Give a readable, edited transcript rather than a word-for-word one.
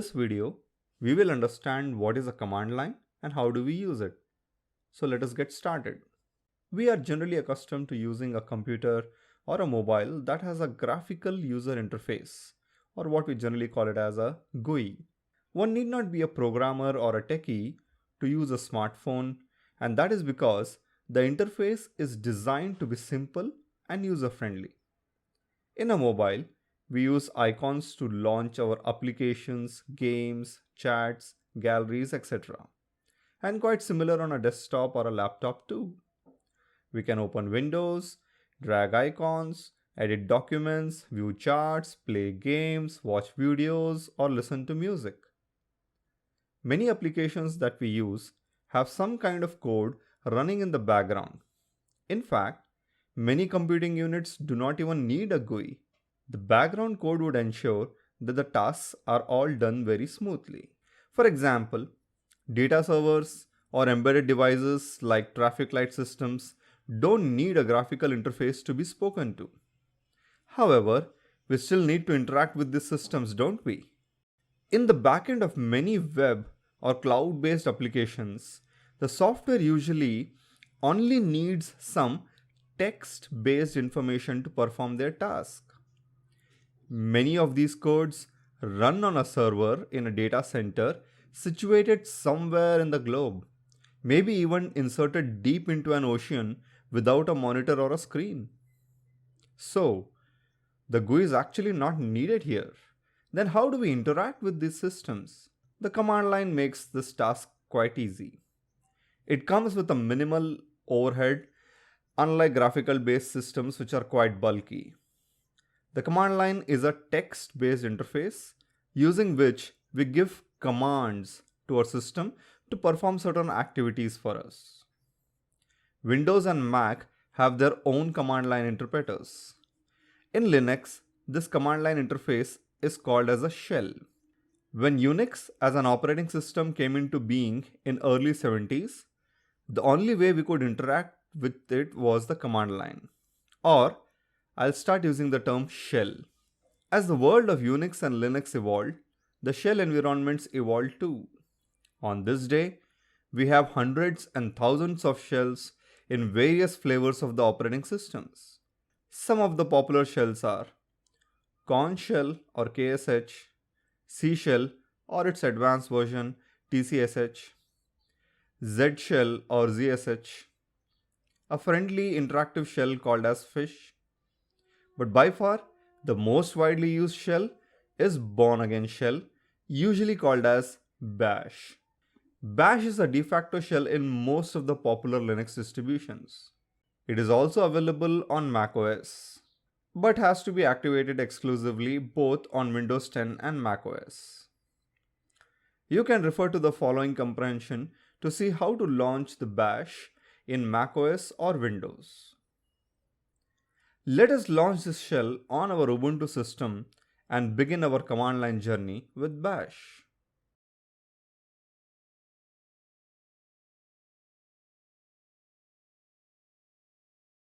this video, we will understand what is a command line and how do we use it. So let us get started. We are generally accustomed to using a computer or a mobile that has a graphical user interface, or what we generally call it as a GUI. One need not be a programmer or a techie to use a smartphone, and that is because the interface is designed to be simple and user-friendly. In a mobile, we use icons to launch our applications, games, chats, galleries, etc. And quite similar on a desktop or a laptop too. We can open windows, drag icons, edit documents, view charts, play games, watch videos, or listen to music. Many applications that we use have some kind of code running in the background. In fact, many computing units do not even need a GUI. The background code would ensure that the tasks are all done very smoothly. For example, data servers or embedded devices like traffic light systems don't need a graphical interface to be spoken to. However, we still need to interact with these systems, don't we? In the backend of many web or cloud-based applications, the software usually only needs some text-based information to perform their task. Many of these codes run on a server in a data center situated somewhere in the globe, maybe even inserted deep into an ocean without a monitor or a screen. So, the GUI is actually not needed here. Then how do we interact with these systems? The command line makes this task quite easy. It comes with a minimal overhead, unlike graphical based systems which are quite bulky. The command line is a text-based interface using which we give commands to our system to perform certain activities for us. Windows and Mac have their own command line interpreters. In Linux, this command line interface is called as a shell. When Unix as an operating system came into being in early 70s, the only way we could interact with it was the command line. Or I'll start using the term shell. As the world of Unix and Linux evolved, the shell environments evolved too. On this day, we have hundreds and thousands of shells in various flavors of the operating systems. Some of the popular shells are Korn shell or KSH, C shell or its advanced version TCSH, Z shell or ZSH, a friendly interactive shell called as fish. But by far, the most widely used shell is born again shell, usually called as bash. Bash is a de facto shell in most of the popular Linux distributions. It is also available on macOS, but has to be activated exclusively both on Windows 10 and macOS. You can refer to the following comprehension to see how to launch the bash in macOS or Windows. Let us launch this shell on our Ubuntu system and begin our command line journey with bash.